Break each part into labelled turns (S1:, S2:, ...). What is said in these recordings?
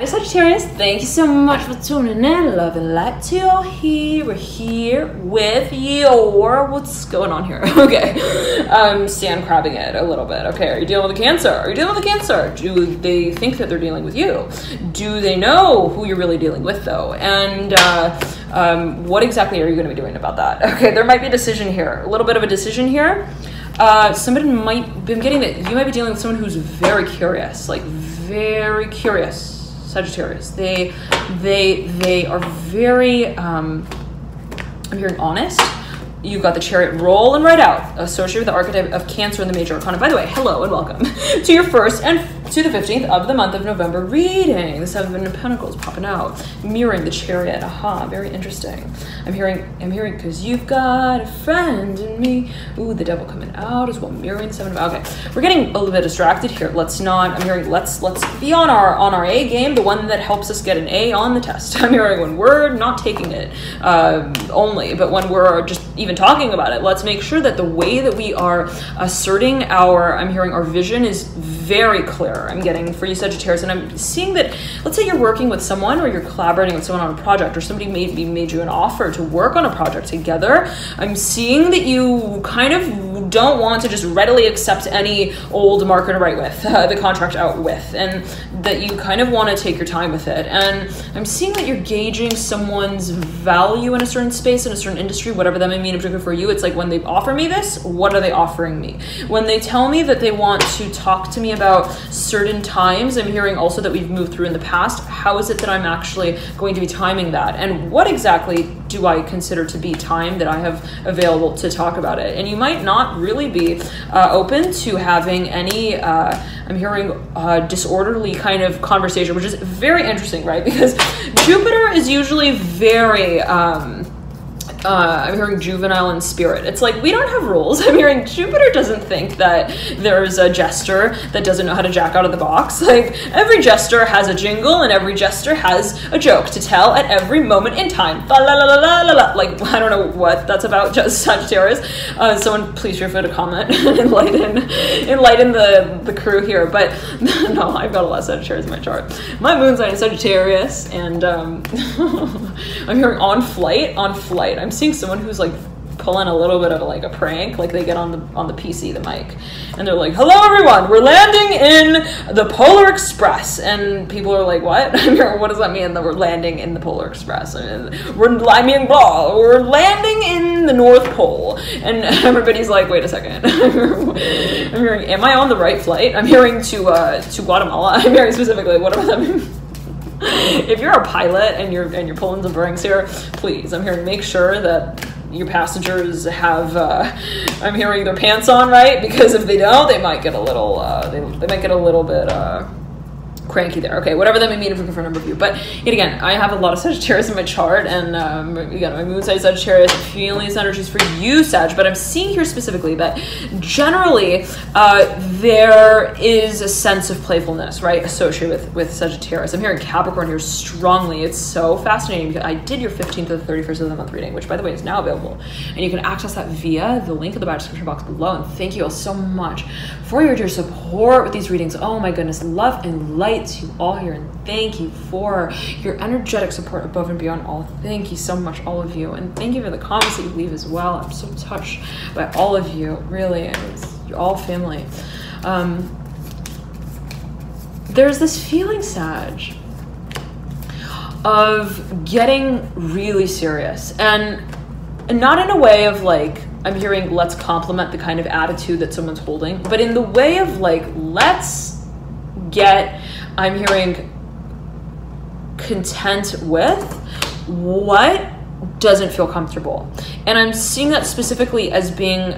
S1: Sagittarius, thank you so much for tuning in. Love and light to you here. We're here with your, what's going on here? Okay, I'm sand crabbing it a little bit. Okay, are you dealing with a Cancer? Are you dealing with a Cancer? Do they think that they're dealing with you? Do they know who you're really dealing with though? And what exactly are you going to be doing about that? Okay, there might be a decision here, a little bit of a decision here. Somebody might be getting that you might be dealing with someone who's very curious, like very curious. Sagittarius, they are very, I'm hearing honest. You've got the Chariot rolling right out, associated with the archetype of Cancer in the Major Arcana. By the way, hello and welcome to your first and to the 15th of the month of November reading. The Seven of Pentacles popping out, mirroring the Chariot. Aha, very interesting. I'm hearing, because you've got a friend in me. Ooh, the Devil coming out as well, mirroring the Seven of. Okay, we're getting a little bit distracted here. Let's not. I'm hearing. Let's be on our A game, the one that helps us get an A on the test. I'm hearing when we're not taking it only, but when we're just even talking about it, let's make sure that the way that we are asserting our, I'm hearing our vision is very clear. I'm getting for you Sagittarius, and I'm seeing that, let's say you're working with someone or you're collaborating with someone on a project, or somebody maybe made you an offer to work on a project together. I'm seeing that you kind of don't want to just readily accept any old marker to write with, the contract out with, and that you kind of want to take your time with it. And I'm seeing that you're gauging someone's value in a certain space, in a certain industry, whatever that may mean in particular for you. It's like when they offer me this, what are they offering me? When they tell me that they want to talk to me about certain times, I'm hearing also that we've moved through in the past. How is it that I'm actually going to be timing that? And what exactly do I consider to be time that I have available to talk about it? And you might not really be open to having any, I'm hearing disorderly kind of conversation, which is very interesting, right? Because Jupiter is usually very, I'm hearing juvenile in spirit. It's like, we don't have rules. I'm hearing Jupiter doesn't think that there's a jester that doesn't know how to jack out of the box. Like, every jester has a jingle and every jester has a joke to tell at every moment in time. La la la la la la la. Like, I don't know what that's about, just Sagittarius. Someone please feel free to comment and enlighten the crew here. But no, I've got a lot of Sagittarius in my chart. My moon sign is Sagittarius, and I'm hearing on flight. I'm seeing someone who's like pulling a little bit of a prank, like they get on the PC, the mic, and they're like, "Hello everyone, we're landing in the Polar Express," and people are like, "What?" I mean, what does that mean that we're landing in the Polar Express? We're landing in the North Pole, and everybody's like, "Wait a second." I'm hearing, am I on the right flight? I'm hearing to Guatemala. I'm hearing specifically, what does that mean? If you're a pilot and you're pulling some pranks here, please, I'm hearing, make sure that your passengers have, I'm hearing, their pants on, right? Because if they don't, they might get a little, they might get a little bit cranky there. Okay, whatever that may mean for a number of you. But yet again, I have a lot of Sagittarius in my chart, and again, my moon sign Sagittarius, feeling these energies for you, Sag. But I'm seeing here specifically that generally there is a sense of playfulness, right, associated with Sagittarius. I'm hearing Capricorn here strongly. It's so fascinating because I did your 15th to the 31st of the month reading, which by the way is now available, and you can access that via the link in the bio description box below. And thank you all so much for your support with these readings. Oh my goodness, love and light to you all here, and thank you for your energetic support above and beyond all. Thank you so much, all of you, and thank you for the comments that you leave as well. I'm so touched by all of you, really. You're all family. There's this feeling, Sag, of getting really serious, and not in a way of like, I'm hearing let's compliment the kind of attitude that someone's holding, but in the way of like, let's get, I'm hearing, content with what doesn't feel comfortable. And I'm seeing that specifically as being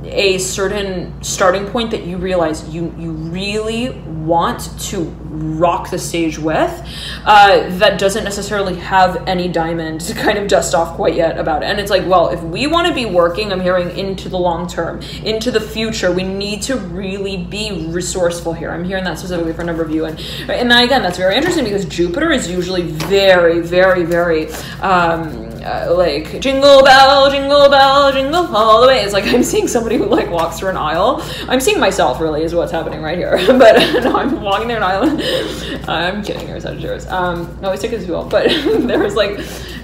S1: a certain starting point that you realize you really want to rock the stage with, that doesn't necessarily have any diamond to kind of dust off quite yet about it. And it's like, well, if we want to be working, I'm hearing, into the long term, into the future, we need to really be resourceful here. I'm hearing that specifically for a number of you. And again, that's very interesting because Jupiter is usually very, very, very like jingle bell, jingle all the way. It's like I'm seeing somebody who like walks through an aisle. I'm seeing myself really is what's happening right here. But no, I'm walking down an aisle I'm kidding, you're Sagittarius. Always take it as well. But there was like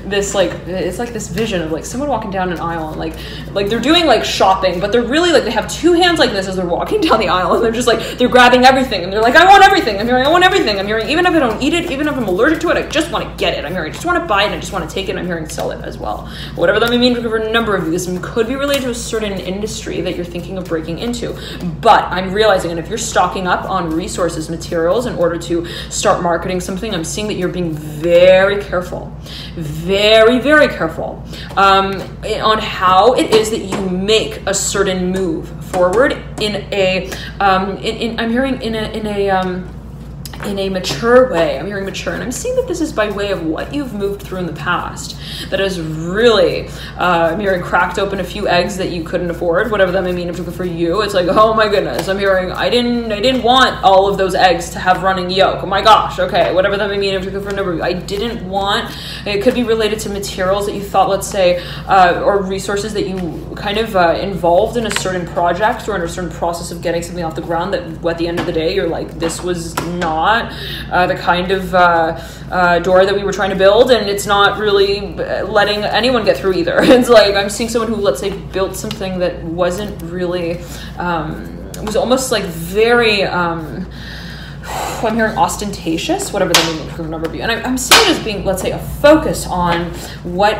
S1: this, like, it's like this vision of like someone walking down an aisle and like they're doing like shopping, but they're really like, they have two hands like this as they're walking down the aisle, and they're just like, they're grabbing everything, and they're like, I want everything. I'm hearing, I want everything. I'm hearing, even if I don't eat it, even if I'm allergic to it, I just want to get it. I'm hearing, I just want to buy it, and I just want to take it. I'm hearing sell it as well. Whatever that may mean for a number of you, this could be related to a certain industry that you're thinking of breaking into. But I'm realizing, and if you're stocking up on resources, materials in order to start marketing something, I'm seeing that you're being very careful, very, very careful on how it is that you make a certain move forward in a I'm hearing in a mature way. I'm hearing mature, and I'm seeing that this is by way of what you've moved through in the past that has really, I'm hearing, cracked open a few eggs that you couldn't afford, whatever that may mean for you. It's like, oh my goodness, I'm hearing, I didn't want all of those eggs to have running yolk. Oh my gosh, okay, whatever that may mean for a number of you. I didn't want, it could be related to materials that you thought, let's say, or resources that you kind of involved in a certain project or in a certain process of getting something off the ground that at the end of the day, you're like, this was not the kind of door that we were trying to build, and it's not really letting anyone get through either. It's like, I'm seeing someone who, let's say, built something that wasn't really, was almost like very, I'm hearing ostentatious, whatever that means for a number of you. And I'm seeing it as being, let's say, a focus on what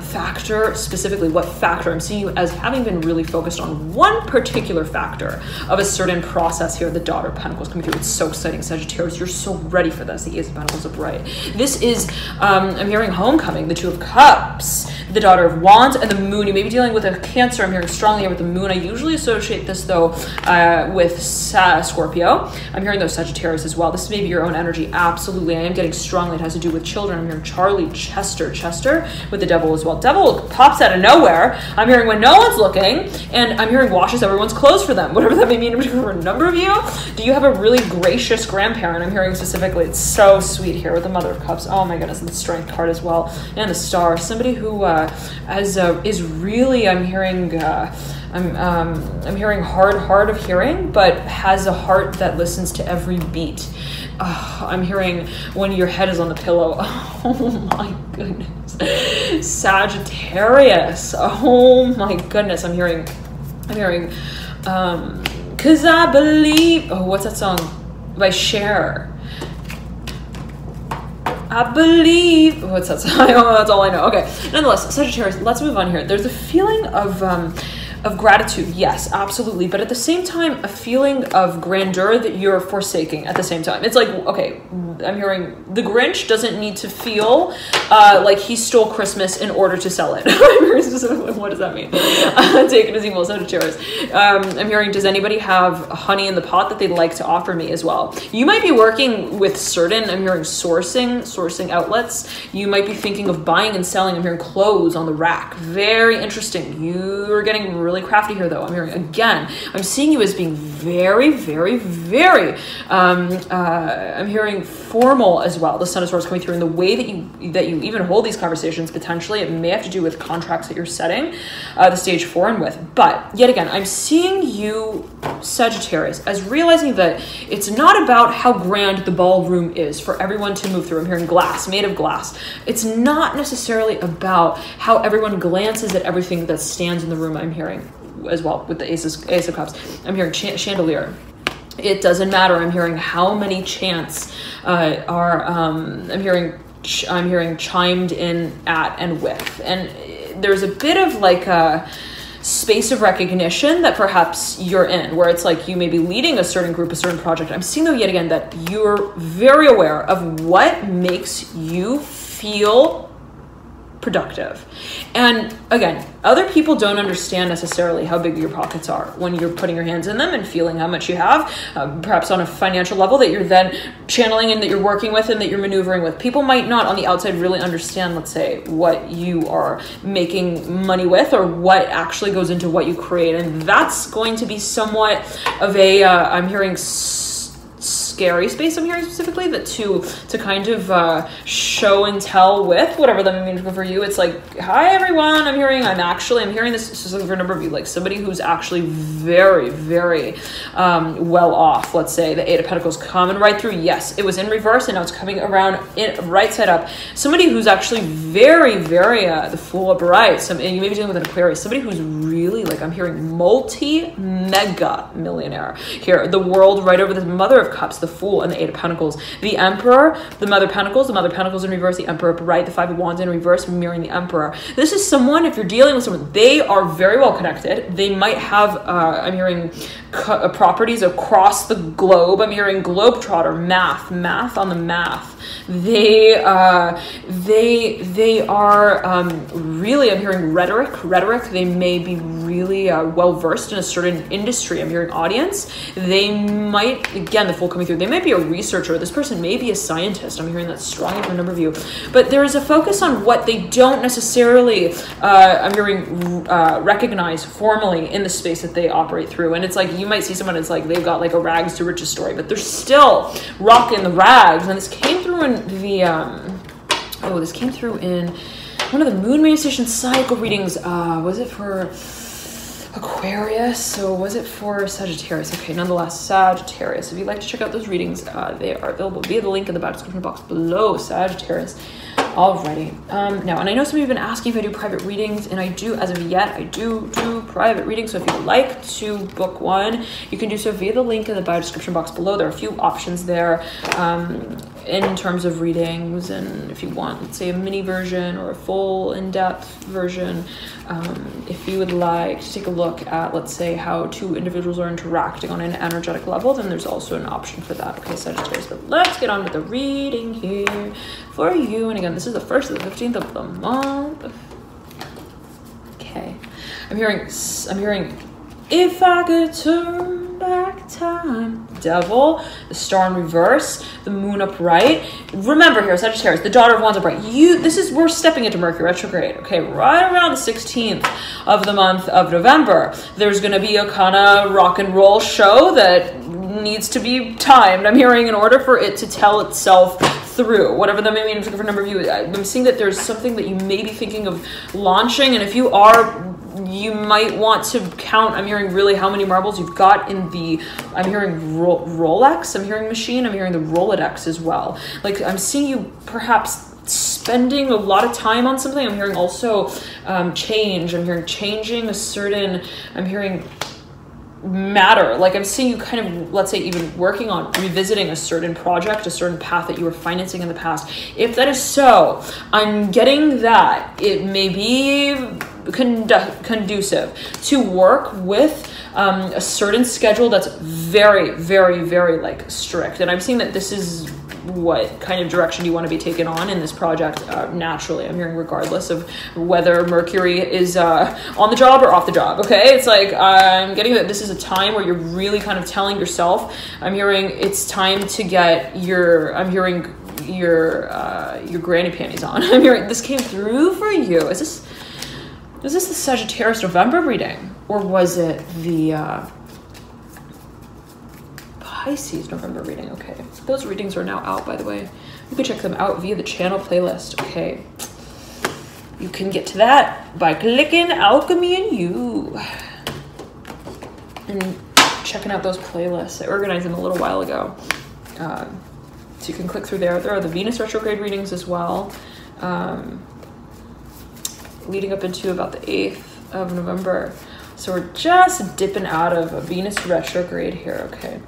S1: factor, specifically what factor. I'm seeing you as having been really focused on one particular factor of a certain process here. The Daughter of Pentacles coming through. It's so exciting, Sagittarius. You're so ready for this. The Ace of Pentacles upright. This is, I'm hearing homecoming, the Two of Cups, the Daughter of Wands, and the Moon. You may be dealing with a Cancer. I'm hearing strongly here with the Moon. I usually associate this, though, with Scorpio. I'm hearing those Sagittarius as well. This may be your own energy. Absolutely. I am getting strongly. It has to do with children. I'm hearing Charlie Chester with the Devil as well. Devil pops out of nowhere. I'm hearing when no one's looking, and I'm hearing washes everyone's clothes for them, whatever that may mean for a number of you. Do you have a really gracious grandparent? I'm hearing specifically. It's so sweet here with the Mother of Cups. Oh my goodness, and the Strength card as well, and the Star. Somebody who is really, I'm hearing I'm hearing hard of hearing, but has a heart that listens to every beat. I'm hearing when your head is on the pillow. Oh my goodness. Sagittarius. Oh my goodness. I'm hearing, cause I believe, oh, what's that song by Cher? I believe, what's that song? Oh, that's all I know. Okay. Nonetheless, Sagittarius, let's move on here. There's a feeling of gratitude, yes, absolutely, but at the same time, a feeling of grandeur that you're forsaking at the same time. It's like, okay, I'm hearing the Grinch doesn't need to feel like he stole Christmas in order to sell it. I'm hearing specifically, what does that mean? Take it as evil, Sagittarius. I'm hearing, does anybody have honey in the pot that they'd like to offer me as well? You might be working with certain, I'm hearing sourcing outlets. You might be thinking of buying and selling. I'm hearing clothes on the rack. Very interesting. You're getting really crafty here, though. I'm hearing, again, I'm seeing you as being very, very, very, I'm hearing formal as well. The Sun of Swords coming through, and the way that you even hold these conversations, potentially, it may have to do with contracts that you're setting the stage for and with. But yet again, I'm seeing you, Sagittarius, as realizing that it's not about how grand the ballroom is for everyone to move through. I'm hearing glass, made of glass. It's not necessarily about how everyone glances at everything that stands in the room. I'm hearing as well with the Ace of Cups. I'm hearing chandelier. It doesn't matter. I'm hearing how many chants are. I'm hearing chimed in at and with, and there's a bit of like a space of recognition that perhaps you're in, where it's like you may be leading a certain group, a certain project. I'm seeing though yet again that you're very aware of what makes you feel productive. And again, other people don't understand necessarily how big your pockets are when you're putting your hands in them and feeling how much you have, perhaps on a financial level that you're then channeling and that you're working with and that you're maneuvering with. People might not on the outside really understand, let's say, what you are making money with or what actually goes into what you create. And that's going to be somewhat of a, I'm hearing scary space I'm hearing specifically, that to kind of show and tell with, whatever that means for you. It's like, hi everyone, I'm hearing this specifically for a number of you, like somebody who's actually very, very well off. Let's say the Eight of Pentacles coming right through. Yes, it was in reverse and now it's coming around right side up. Somebody who's actually very, very the Fool upright. And you may be dealing with an Aquarius, somebody who's really, like, I'm hearing multi-mega millionaire here. The World right over the Mother of Cups, the Fool, and the Eight of Pentacles. The Emperor, the Mother of Pentacles in reverse, the Emperor upright, the Five of Wands in reverse, mirroring the Emperor. This is someone, if you're dealing with someone, they are very well connected. They might have, I'm hearing properties across the globe. I'm hearing globetrotter, math on the math. They are really, I'm hearing rhetoric. They may be really well versed in a certain industry. I'm hearing audience. They might, again, the Fool coming through, they might be a researcher. This person may be a scientist. I'm hearing that strongly for a number of you. But there is a focus on what they don't necessarily, I'm hearing, recognize formally in the space that they operate through. And it's like, you might see someone, it's like they've got like a rags to riches story, but they're still rocking the rags. And this came through in the, this came through in one of the moon manifestation cycle readings. Was it for Aquarius? So was it for Sagittarius? Okay, nonetheless, Sagittarius. If you'd like to check out those readings, they are available via the link in the description box below. Sagittarius. Alrighty. Now, and I know some of you have been asking if I do private readings, and I do, as of yet, I do private readings. So if you'd like to book one, you can do so via the link in the bio description box below. There are a few options there in terms of readings, and if you want, let's say, a mini version or a full in-depth version, if you would like to take a look at, let's say, how two individuals are interacting on an energetic level, then there's also an option for that. Okay, Sagittarius, but let's get on with the reading here for you. And again, this is the 1st to the 15th of the month. Okay, I'm hearing, if I could turn back time. Devil, the Star in reverse, the Moon upright. Remember here, Sagittarius, the Daughter of Wands upright. We're stepping into Mercury retrograde. Okay, right around the 16th of the month of November. There's going to be a kind of rock and roll show that needs to be timed, I'm hearing, in order for it to tell itself through, whatever that may mean for a number of you. I'm seeing that there's something that you may be thinking of launching, and if you are, you might want to count, I'm hearing, really how many marbles you've got in the, I'm hearing Rolex, I'm hearing machine, I'm hearing the Rolodex as well. Like, I'm seeing you perhaps spending a lot of time on something. I'm hearing also change. I'm hearing changing a certain, I'm hearing matter. Like, I'm seeing you kind of, let's say, even working on revisiting a certain project, a certain path that you were financing in the past. If that is so, I'm getting that it may be conducive to work with a certain schedule that's very, very, very, like, strict. And I'm seeing that this is what kind of direction you want to be taken on in this project naturally. I'm hearing regardless of whether Mercury is on the job or off the job. Okay, it's like I'm getting that this is a time where you're really kind of telling yourself, I'm hearing it's time to get your, I'm hearing your granny panties on. I'm hearing this came through for you. Is this the Sagittarius November reading, or was it the Pisces November reading? Okay, those readings are now out, by the way. You can check them out via the channel playlist. Okay, you can get to that by clicking Alchemy and You and checking out those playlists. I organized them a little while ago, so you can click through there. There are the Venus retrograde readings as well, leading up into about the 8th of November. So we're just dipping out of a Venus retrograde here. Okay,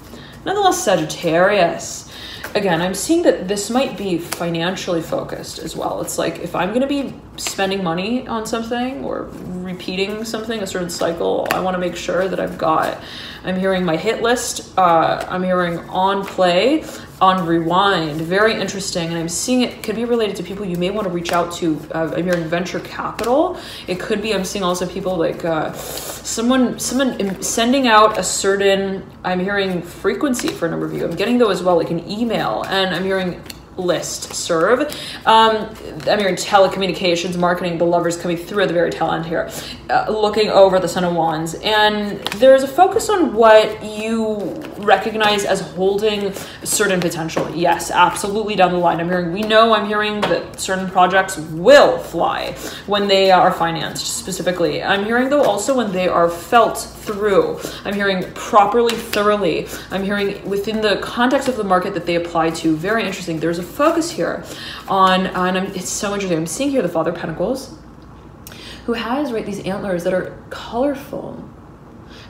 S1: nonetheless, Sagittarius, again, I'm seeing that this might be financially focused as well. It's like, if I'm going to be spending money on something or repeating something, a certain cycle, I want to make sure that I've got, I'm hearing my hit list, I'm hearing on play, on rewind. Very interesting. And I'm seeing it could be related to people you may want to reach out to. I'm hearing venture capital. It could be, I'm seeing also people like someone sending out a certain, I'm hearing frequency for a number of you. I'm getting though as well, like an email, and I'm hearing list serve. I'm hearing telecommunications, marketing, the Lovers coming through at the very tail end here, looking over the Son of Wands. And there's a focus on what you recognized as holding certain potential. Yes, absolutely down the line. I'm hearing that certain projects will fly when they are financed specifically. I'm hearing though also when they are felt through. I'm hearing properly, thoroughly. I'm hearing within the context of the market that they apply to. Very interesting. There's a focus here on it's so interesting. I'm seeing here the Father of Pentacles, who has, right, these antlers that are colorful.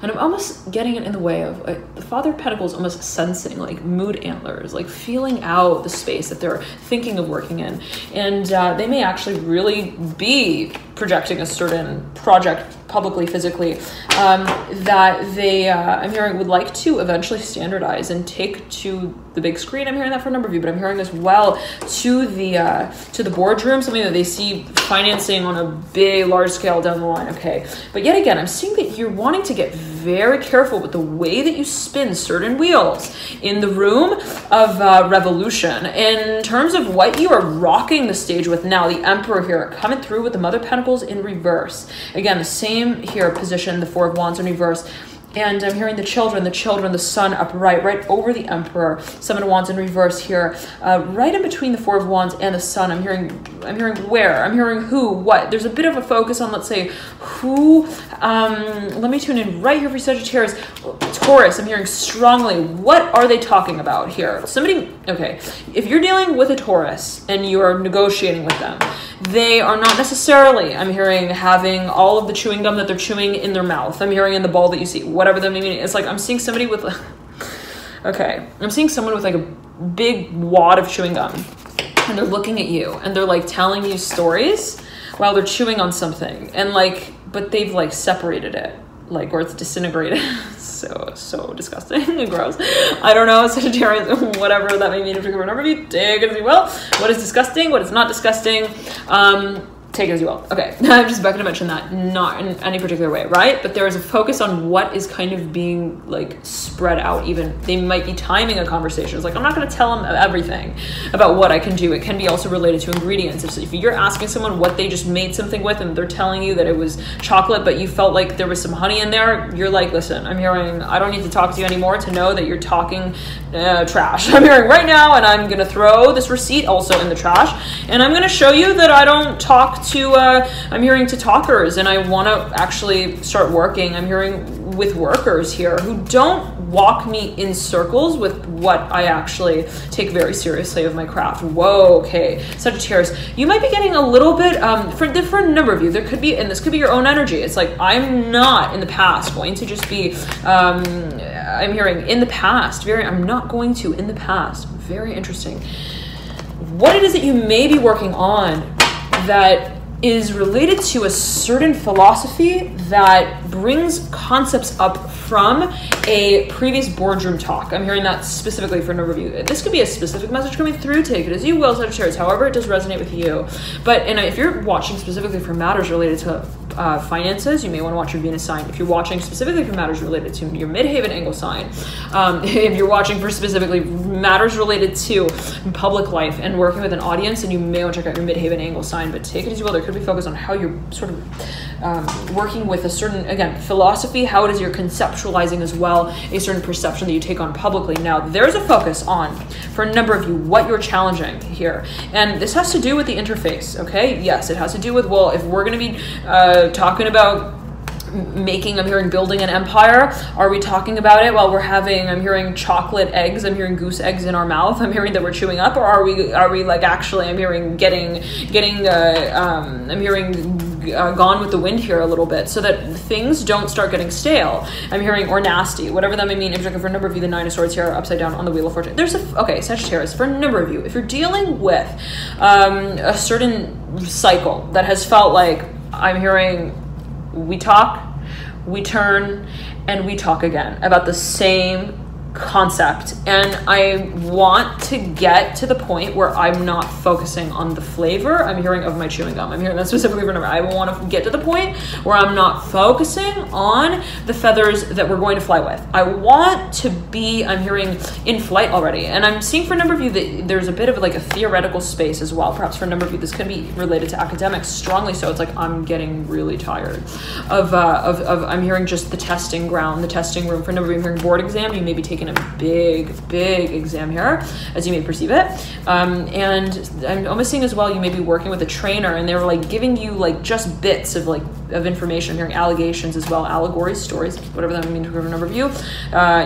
S1: And I'm almost getting it in the way of the Father of Pentacles, almost sensing like mood antlers, like feeling out the space that they're thinking of working in. And they may actually really be projecting a certain project publicly, physically, that they, I'm hearing, would like to eventually standardize and take to the big screen. I'm hearing that for a number of you, but I'm hearing as well to the boardroom, something that they see financing on a big, large scale down the line. Okay, but yet again, I'm seeing that you're wanting to get very careful with the way that you spin certain wheels in the room of revolution. In terms of what you are rocking the stage with now, the Emperor here coming through with the Mother of Pentacles in reverse. Again, the same here position, the Four of Wands in reverse. And I'm hearing the children, the Sun upright, right over the Emperor, Seven of Wands in reverse here, right in between the Four of Wands and the Sun. I'm hearing where, I'm hearing who, what. There's a bit of a focus on, let's say, who. Let me tune in right here for Sagittarius. Taurus, I'm hearing strongly, what are they talking about here? Somebody, okay, if you're dealing with a Taurus and you are negotiating with them, they are not necessarily, I'm hearing, having all of the chewing gum that they're chewing in their mouth. I'm hearing in the ball that you see, whatever that may mean. It's like I'm seeing somebody with, okay, I'm seeing someone with like a big wad of chewing gum, and they're looking at you and they're like telling you stories while they're chewing on something, and like, but they've like separated it, like, or it's disintegrated. So disgusting and gross. I don't know, Sagittarius, whatever that may mean, if you remember me, take it as you will. What is disgusting, what is not disgusting, take it as you will. Okay, I'm just back to mention that, not in any particular way, right? But there is a focus on what is kind of being like spread out. Even they might be timing a conversation. It's like, I'm not going to tell them everything about what I can do. It can be also related to ingredients. If you're asking someone what they just made something with and they're telling you that it was chocolate, but you felt like there was some honey in there, you're like, listen, I'm hearing, I don't need to talk to you anymore to know that you're talking trash. I'm hearing right now, and I'm going to throw this receipt also in the trash, and I'm going to show you that I don't talk to, I'm hearing to talkers, and I want to actually start working. I'm hearing with workers here who don't walk me in circles with what I actually take very seriously of my craft. Whoa, okay. Sagittarius, you might be getting a little bit, for a number of you, there could be, and this could be your own energy. It's like, I'm not in the past going to just be, I'm hearing in the past, I'm not going to in the past. Very interesting. What it is that you may be working on that is related to a certain philosophy that brings concepts up from a previous boardroom talk. I'm hearing that specifically for a number of you. This could be a specific message coming through. Take it as you will, Sagittarius, however it does resonate with you. But if you're watching specifically for matters related to finances, you may want to watch your Venus sign. If you're watching specifically for matters related to your midheaven angle sign, if you're watching for specifically matters related to public life and working with an audience, and you may want to check out your midheaven angle sign. But take it as you will. There could be focus on how you're sort of working with a certain, again, philosophy, how it is you're conceptualizing as well, a certain perception that you take on publicly. Now, there's a focus on, for a number of you, what you're challenging here. And this has to do with the interface, okay? Yes, it has to do with, well, if we're going to be talking about making, I'm hearing building an empire, are we talking about it while we're having, I'm hearing chocolate eggs, I'm hearing goose eggs in our mouth, I'm hearing that we're chewing up, or are we like actually, I'm hearing getting I'm hearing gone with the wind here a little bit, so that things don't start getting stale. I'm hearing, or nasty, whatever that may mean. For a number of you, the Nine of Swords here upside down on the Wheel of Fortune. There's okay, Sagittarius, for a number of you, if you're dealing with a certain cycle that has felt like, I'm hearing, we talk, we turn, and we talk again about the same concept, and I want to get to the point where I'm not focusing on the flavor, I'm hearing, of my chewing gum. I'm hearing that specifically for number. I want to get to the point where I'm not focusing on the feathers that we're going to fly with. I want to be, I'm hearing, in flight already. And I'm seeing for a number of you that there's a bit of like a theoretical space as well. Perhaps for a number of you this could be related to academics, strongly so. It's like, I'm getting really tired of I'm hearing just the testing ground, the testing room. For a number of you, I'm hearing board exam. You may be taking taking a big exam here, as you may perceive it. And I'm almost seeing as well, you may be working with a trainer, and they're like giving you like just bits of information. I'm hearing allegations as well, allegories, stories, whatever that means for a number of you.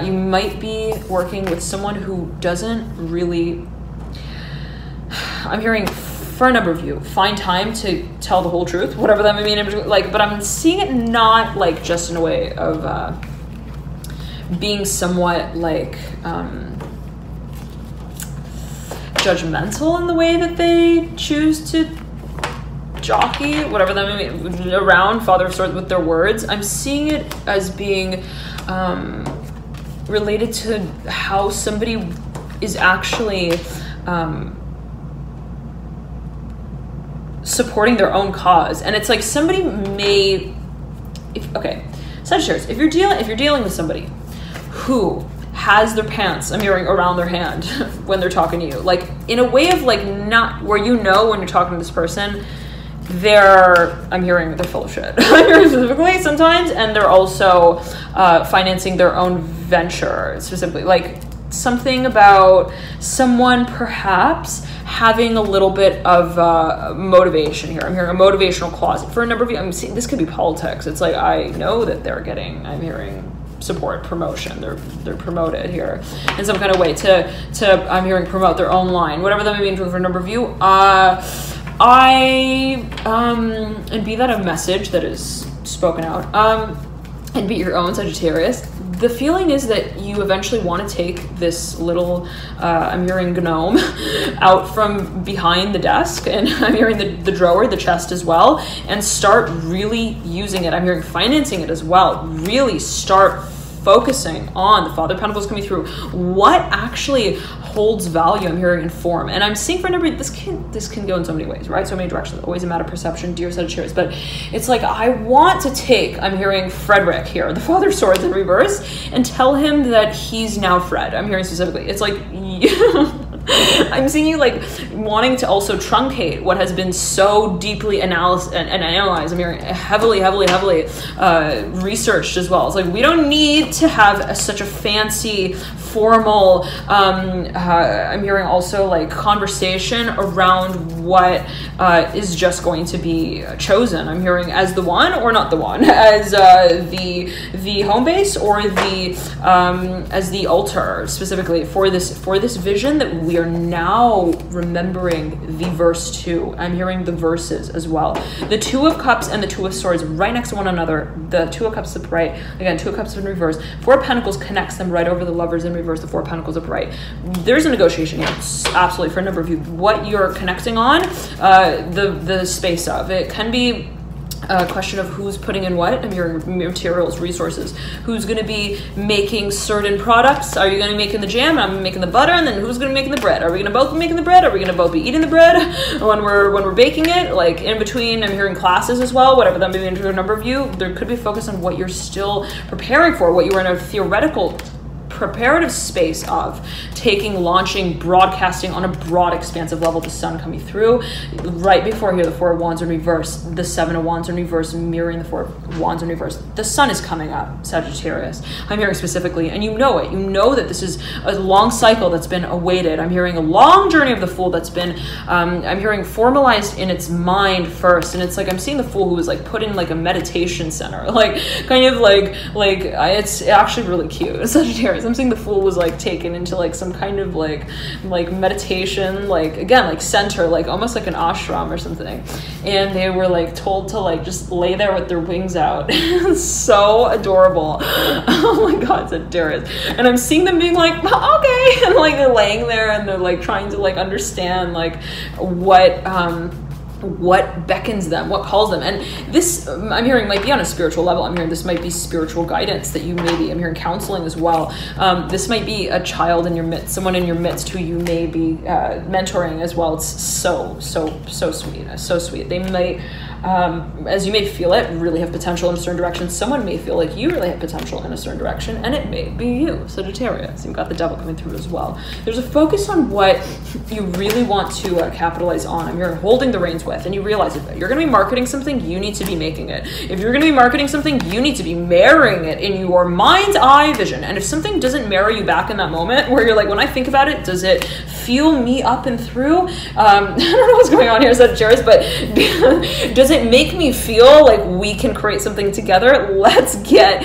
S1: You might be working with someone who doesn't really, I'm hearing for a number of you, find time to tell the whole truth, whatever that may mean. Like, but I'm seeing it not like just in a way of being somewhat like judgmental in the way that they choose to jockey, whatever that may mean, around Father of Swords with their words. I'm seeing it as being related to how somebody is actually supporting their own cause. And it's like somebody may, Sagittarius, if you're dealing with somebody who has their pants, I'm hearing, around their hand when they're talking to you, like in a way of like not where you know when you're talking to this person, I'm hearing they're full of shit. I'm hearing specifically sometimes, and they're also financing their own venture, specifically like something about someone perhaps having a little bit of motivation here. I'm hearing a motivational clause for a number of you. I'm seeing this could be politics. It's like, I know that they're getting, I'm hearing support, promotion. They're promoted here in some kind of way to I'm hearing promote their own line, whatever that may mean for a number of you. And be that a message that is spoken out, and be your own Sagittarius. The feeling is that you eventually want to take this little, I'm hearing gnome, out from behind the desk, and I'm hearing the drawer, the chest as well, and start really using it. I'm hearing financing it as well. Really start focusing on the Father of Pentacles coming through. What actually holds value, I'm hearing, in form. And I'm seeing for a number, this can go in so many ways, right? So many directions, always a matter of perception, dear Sagittarius. But it's like, I want to take, I'm hearing Frederick here, the Father of Swords in reverse, and tell him that he's now Fred. I'm hearing specifically. It's like, I'm seeing you like wanting to also truncate what has been so deeply analyzed. I'm hearing heavily researched as well. It's like, we don't need to have such a fancy, formal, I'm hearing also like conversation around what is just going to be chosen. I'm hearing as the one or not the one, as the home base or as the altar specifically for this vision that we are now remembering the verse 2. I'm hearing the verses as well. The Two of Cups and the Two of Swords right next to one another. The Two of Cups upright, again, Two of Cups in reverse. Four of Pentacles connects them right over the Lovers in reverse, the Four of Pentacles upright. There's a negotiation here, absolutely, for a number of you. What you're connecting on, the space of. It can be a question of who's putting in what, your materials, resources. Who's going to be making certain products? Are you going to be making the jam? I'm making the butter, and then who's going to be making the bread? Are we going to both be making the bread? Are we going to both be eating the bread when we're baking it? Like in between, I'm hearing classes as well. Whatever that may be to a number of you, there could be focus on what you're still preparing for, what you were in a theoretical preparative space of taking, launching, broadcasting on a broad, expansive level. The sun coming through right before here, the Four of Wands in reverse, the Seven of Wands in reverse, mirroring the Four of Wands in reverse. The sun is coming up, Sagittarius. I'm hearing specifically, and you know it. You know that this is a long cycle that's been awaited. I'm hearing a long journey of the Fool that's been, I'm hearing formalized in its mind first. And it's like, I'm seeing the Fool who was like put in like a meditation center, like kind of like it's actually really cute. Sagittarius. I'm seeing the Fool was like taken into like some kind of like meditation, like again, like center, like almost like an ashram or something. And they were like told to like just lay there with their wings out. So adorable. Oh my God, Sagittarius. And I'm seeing them being like, okay. And like they're laying there and they're like trying to like understand like what beckons them, what calls them. And this, I'm hearing, might be on a spiritual level. I'm hearing this might be spiritual guidance that you may be, I'm hearing counseling as well. This might be a child in your midst, someone in your midst who you may be mentoring as well. It's so sweet, so sweet. They might, as you may feel it, really have potential in a certain direction. Someone may feel like you really have potential in a certain direction, and it may be you, Sagittarius. You've got the devil coming through as well. There's a focus on what you really want to capitalize on. I'm here holding the reins with, and you realize if you're going to be marketing something, you need to be making it. If you're going to be marketing something, you need to be marrying it in your mind's eye vision. And if something doesn't marry you back in that moment, where you're like, when I think about it, does it feel me up and through? I don't know what's going on here, Sagittarius, but does it make me feel like we can create something together? Let's get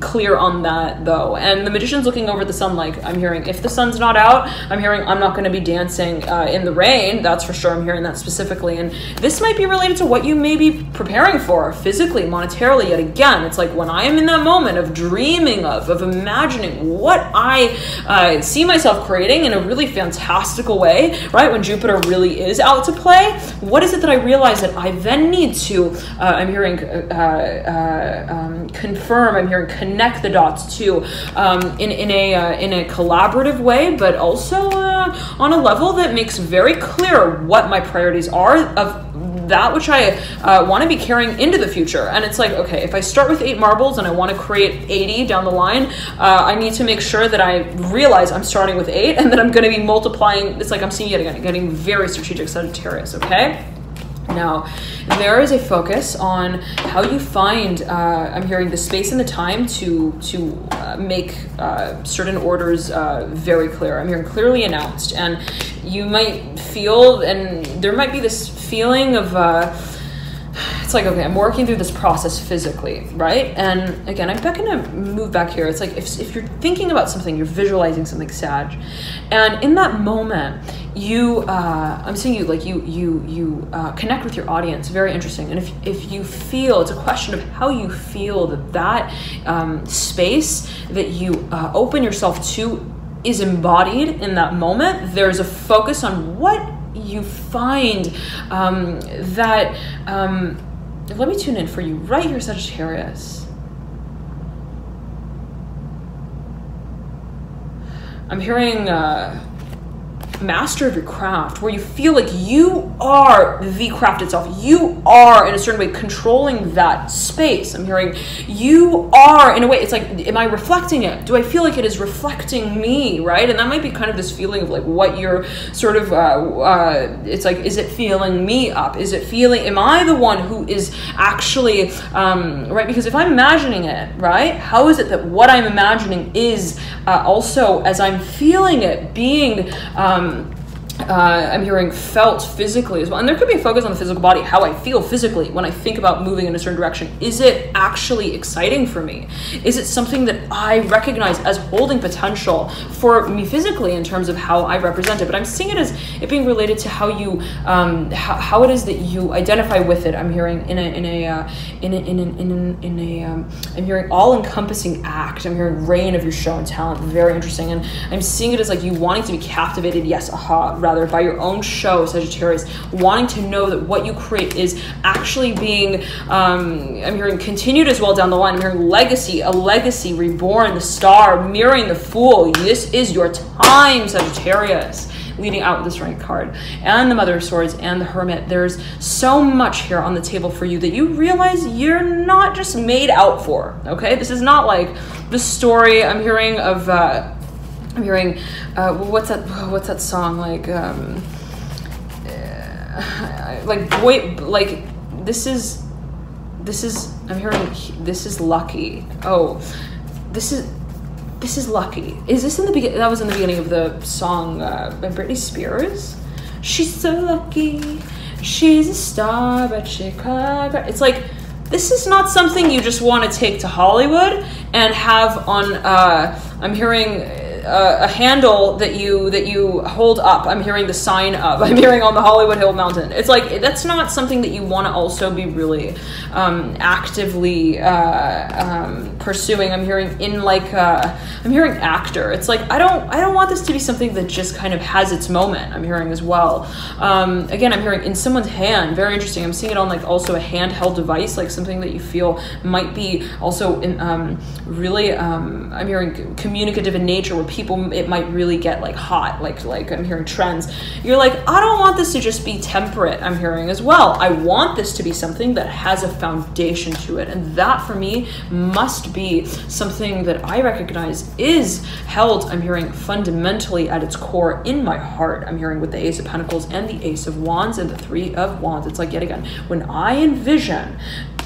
S1: clear on that, though. And the magician's looking over the sun like, I'm hearing, if the sun's not out, I'm hearing I'm not going to be dancing in the rain. That's for sure. I'm hearing that specifically. And this might be related to what you may be preparing for physically, monetarily. Yet again, it's like when I am in that moment of dreaming of imagining what I see myself creating in a really fantastical way, right? When Jupiter really is out to play, what is it that I realize that I then need to, I'm hearing confirm, I'm hearing connect the dots to in a collaborative way, but also on a level that makes very clear what my priorities are of that which I want to be carrying into the future. And it's like, okay, if I start with 8 marbles and I want to create 80 down the line, I need to make sure that I realize I'm starting with 8 and that I'm going to be multiplying. It's like I'm seeing it again, getting very strategic, Sagittarius, okay? Now, there is a focus on how you find, I'm hearing the space and the time to make certain orders very clear. I'm hearing clearly announced, and you might feel, and there might be this feeling of, it's like, okay, I'm working through this process physically, right? And again, I'm going to move back here. It's like if you're thinking about something, you're visualizing something, Sag, and in that moment, I'm seeing you like you connect with your audience. Very interesting. And if you feel, it's a question of how you feel that space that you open yourself to is embodied in that moment. There's a focus on what you find that let me tune in for you right here, Sagittarius. I'm hearing master of your craft, where you feel like you are the craft itself. You are, in a certain way, controlling that space. I'm hearing you are, in a way, it's like, am I reflecting it? Do I feel like it is reflecting me, right? And that might be kind of this feeling of like what you're sort of, it's like, is it feeling me up? Is it feeling, am I the one who is actually, right? Because if I'm imagining it, right, how is it that what I'm imagining is also, as I'm feeling it, being, I'm hearing felt physically as well. And there could be a focus on the physical body, how I feel physically when I think about moving in a certain direction. Is it actually exciting for me? Is it something that I recognize as holding potential for me physically in terms of how I represent it? But I'm seeing it as it being related to how you, how it is that you identify with it. I'm hearing I'm hearing all-encompassing act. I'm hearing reign of your show and talent. Very interesting. And I'm seeing it as like you wanting to be captivated. Yes, rather by your own show, Sagittarius, wanting to know that what you create is actually being, I'm hearing continued as well down the line. I'm hearing legacy, a legacy reborn, the star, mirroring the fool. This is your time, Sagittarius. Leading out with this right card, and the Mother of Swords and the Hermit. There's so much here on the table for you that you realize you're not just made out for, okay? This is not like the story I'm hearing of, I'm hearing, what's that song, like boy, like, this is, I'm hearing, this is lucky. Oh, this is lucky. Is this in the beginning? That was in the beginning of the song by Britney Spears. She's so lucky. She's a star, but she cried. It's like, this is not something you just want to take to Hollywood and have on, I'm hearing a handle that you hold up. I'm hearing the sign of. I'm hearing on the Hollywood Hill Mountain. It's like, that's not something that you want to also be really actively pursuing. I'm hearing in like I'm hearing actor. It's like, I don't want this to be something that just kind of has its moment. I'm hearing as well. Again, I'm hearing in someone's hand. Very interesting. I'm seeing it on like also a handheld device, like something that you feel might be also in really I'm hearing communicative in nature, where people, it might really get like hot, like I'm hearing trends. You're like, I don't want this to just be temperate, I'm hearing as well. I want this to be something that has a foundation to it. And that for me must be something that I recognize is held, I'm hearing, fundamentally at its core in my heart. I'm hearing with the Ace of Pentacles and the Ace of Wands and the Three of Wands. It's like, yet again, when I envision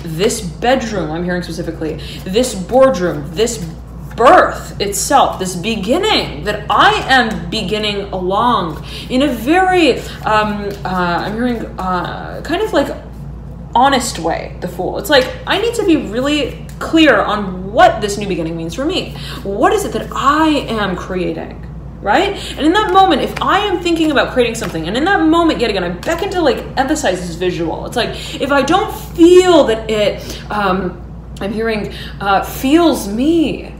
S1: this bedroom, I'm hearing specifically, this boardroom, this birth itself, this beginning that I am beginning along in a very, I'm hearing kind of like honest way, the Fool. It's like, I need to be really clear on what this new beginning means for me. What is it that I am creating? Right? And in that moment, if I am thinking about creating something, and in that moment, yet again, I beckon to like emphasize this visual. It's like, if I don't feel that it, I'm hearing, feels me,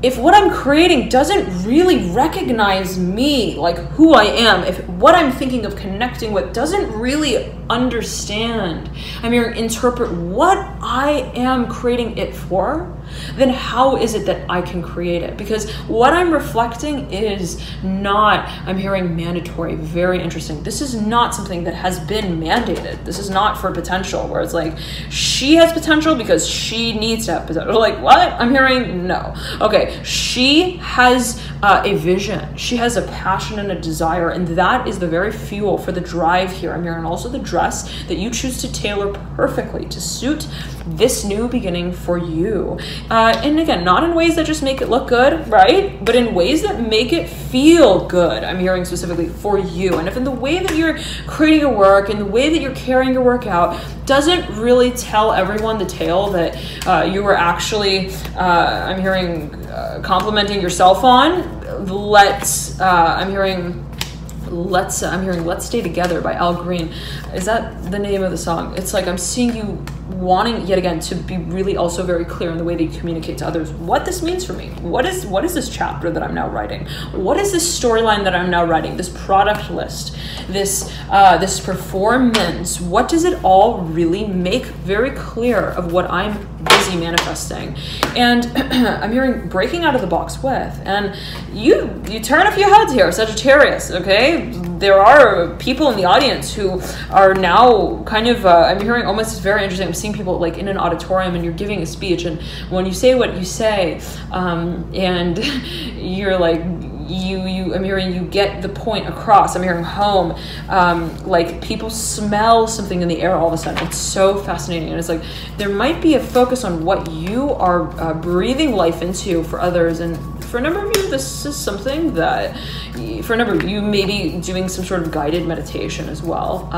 S1: if what I'm creating doesn't really recognize me, like who I am, if what I'm thinking of connecting with doesn't really understand, I'm hearing, interpret what I am creating it for, then how is it that I can create it? Because what I'm reflecting is not, I'm hearing, mandatory. Very interesting. This is not something that has been mandated. This is not for potential, where it's like, she has potential because she needs to have potential. Like, what? I'm hearing, no. Okay, she has a vision. She has a passion and a desire, and that is the very fuel for the drive here. I'm hearing also the dress that you choose to tailor perfectly to suit this new beginning for you. And again, not in ways that just make it look good, right? But in ways that make it feel good. I'm hearing specifically for you. And if in the way that you're creating your work, in the way that you're carrying your work out, doesn't really tell everyone the tale that you were actually, I'm hearing, complimenting yourself on, I'm hearing, Let's Stay Together by Al Green. Is that the name of the song? It's like, I'm seeing you wanting, yet again, to be really also very clear in the way that you communicate to others what this means for me. What is this chapter that I'm now writing? What is this storyline that I'm now writing? This product list, this performance, what does it all really make very clear of what I'm busy manifesting? And I'm hearing breaking out of the box with, and you turn a few heads here, Sagittarius, okay? There are people in the audience who are now kind of, I'm hearing almost very interesting. I'm seeing people like in an auditorium and you're giving a speech, and when you say what you say, and you're like, I'm hearing you get the point across. I'm hearing home, like people smell something in the air all of a sudden. It's so fascinating. And it's like, there might be a focus on what you are breathing life into for others. And for a number of you, this is something that, for a number of you, may be doing some sort of guided meditation as well.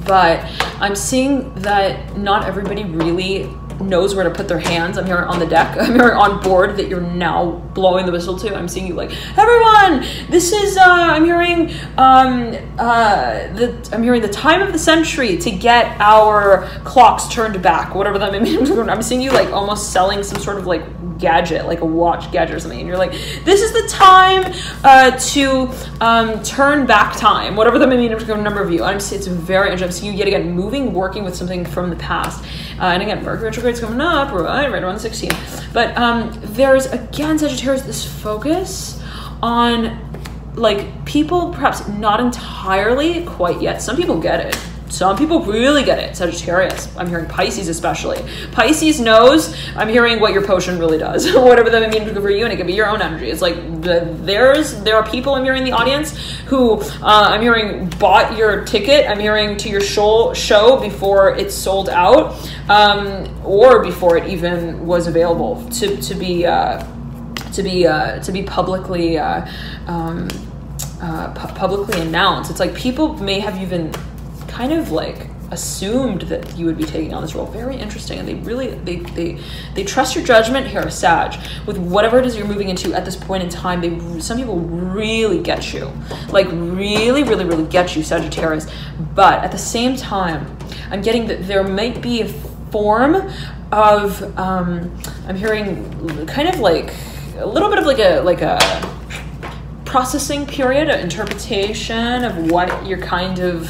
S1: But I'm seeing that not everybody really knows where to put their hands. I'm hearing on the deck, I'm hearing on board that you're now blowing the whistle to. I'm seeing you like, everyone, this is I'm hearing the time of the century to get our clocks turned back, whatever that means. I'm seeing you like almost selling some sort of like gadget, like a watch gadget or something, and you're like, this is the time to turn back time, whatever that may mean to a number of you. It's very interesting. I'm seeing you yet again working with something from the past, and again, Mercury retrograde's coming up right around 16. But there's again, Sagittarius, this focus on like people perhaps not entirely quite yet. Some people get it. Some people really get it. Sagittarius. I'm hearing Pisces especially. Pisces knows, I'm hearing what your potion really does. Whatever that means for you, and it could be your own energy. It's like there are people I'm hearing in the audience who I'm hearing bought your ticket, I'm hearing, to your show before it's sold out, or before it even was available to be publicly publicly announced. It's like people may have even kind of like assumed that you would be taking on this role. Very interesting. And they really, they trust your judgment here, Sag, with whatever it is you're moving into at this point in time. Some people really get you, like really, really, really get you, Sagittarius. But at the same time, I'm getting that there might be a form of, I'm hearing kind of like a little bit of like a processing period, an interpretation of what you're kind of,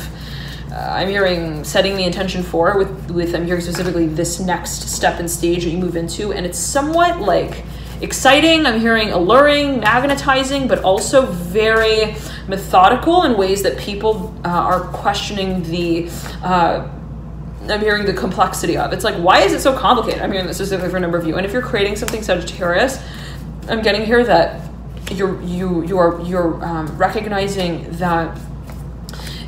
S1: I'm hearing setting the intention for with I'm hearing specifically this next step and stage that you move into, and it's somewhat like exciting, I'm hearing alluring, magnetizing, but also very methodical in ways that people are questioning the I'm hearing the complexity of. It's like, why is it so complicated? I'm hearing this specifically for a number of you. And if you're creating something Sagittarius, I'm getting here that you're recognizing that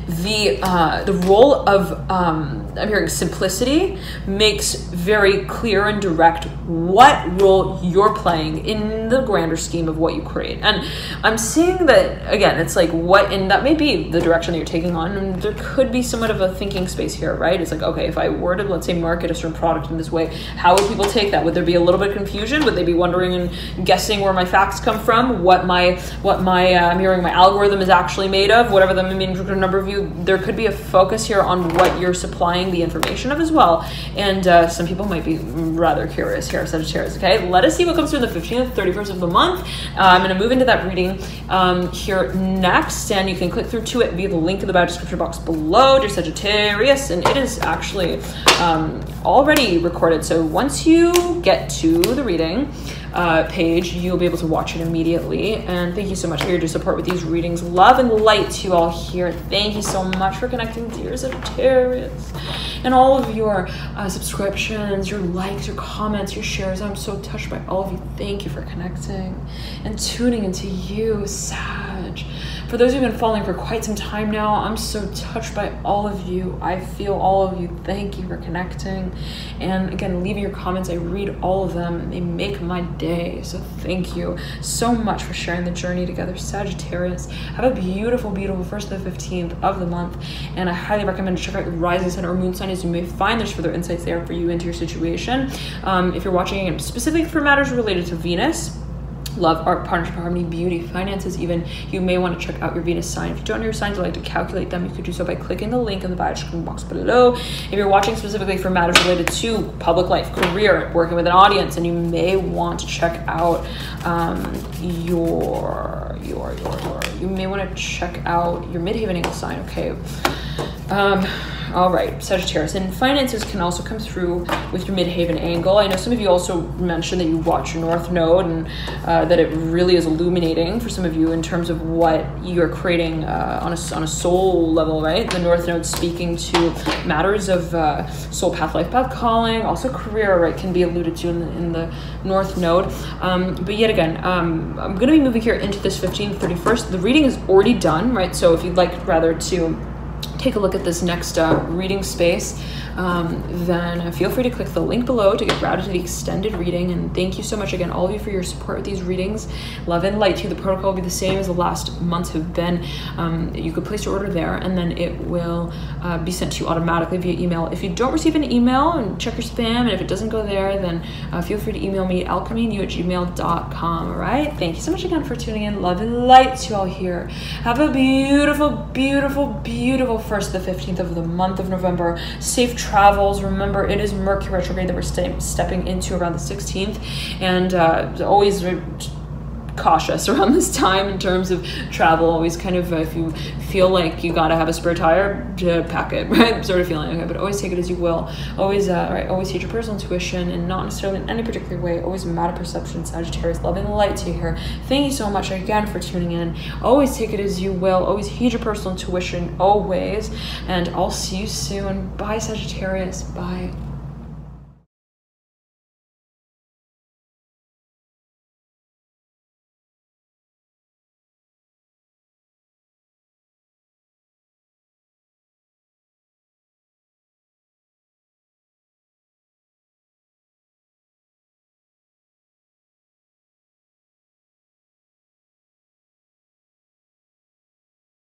S1: the role of I'm hearing simplicity makes very clear and direct what role you're playing in the grander scheme of what you create. And I'm seeing that, again, it's like and that may be the direction that you're taking on, and there could be somewhat of a thinking space here, right? It's like, okay, if I were to, let's say, market a certain product in this way, how would people take that? Would there be a little bit of confusion? Would they be wondering and guessing where my facts come from, what my I'm hearing my algorithm is actually made of, whatever the number of you, there could be a focus here on what you're supplying the information of as well. And some people might be rather curious here, Sagittarius. Okay, let us see what comes through the 15th, 31st of the month. I'm going to move into that reading here next, and you can click through to it via the link in the bio description box below, dear Sagittarius, and it is actually already recorded. So once you get to the reading page, you'll be able to watch it immediately. And thank you so much for your support with these readings. Love and light to you all here. Thank you so much for connecting, dear Sagittarius, and all of your subscriptions, your likes, your comments, your shares. I'm so touched by all of you. Thank you for connecting and tuning into you, Sag. For those who've been following for quite some time now, I'm so touched by all of you. I feel all of you. Thank you for connecting. And again, leaving your comments. I read all of them, and they make my day. So thank you so much for sharing the journey together, Sagittarius. Have a beautiful, beautiful 1st to the 15th of the month. And I highly recommend to check out your rising sign or moon sign, as you may find there's further insights there for you into your situation. If you're watching specifically for matters related to Venus, love, art, partnership, harmony, beauty, finances even, you may want to check out your Venus sign. If you don't know your signs or like to calculate them, you could do so by clicking the link in the bio description box below. If you're watching specifically for matters related to public life, career, working with an audience, and you may want to check out you may want to check out your midhaven angle sign. Okay. All right, Sagittarius. And finances can also come through with your midhaven angle. I know some of you also mentioned that you watch your North Node, and that it really is illuminating for some of you in terms of what you're creating on a soul level, right? The North Node speaking to matters of soul path, life path, calling, also career, right, can be alluded to in the North Node. But yet again, I'm going to be moving here into this 15th, 31st. The reading is already done, right? So if you'd like rather to take a look at this next reading space, then feel free to click the link below to get routed to the extended reading. And thank you so much again, all of you, for your support with these readings. Love and light to you. The protocol will be the same as the last months have been. You could place your order there, and then it will be sent to you automatically via email. If you don't receive an email, and check your spam, and if it doesn't go there, then feel free to email me at alchemynew@gmail.com. All right, thank you so much again for tuning in. Love and light to you all here. Have a beautiful, beautiful, beautiful 1st to the 15th of the month of November. Safe travels. Remember, it is Mercury retrograde that we're stepping into around the 16th, and always cautious around this time in terms of travel. Always kind of, if you feel like you gotta have a spare tire, to pack it, right? Sort of feeling, okay, but always take it as you will. Always, right, always use your personal intuition, and not necessarily in any particular way. Always matter perception, Sagittarius. Love and light to you here. Thank you so much again for tuning in. Always take it as you will. Always heed your personal intuition, always. And I'll see you soon. Bye, Sagittarius. Bye.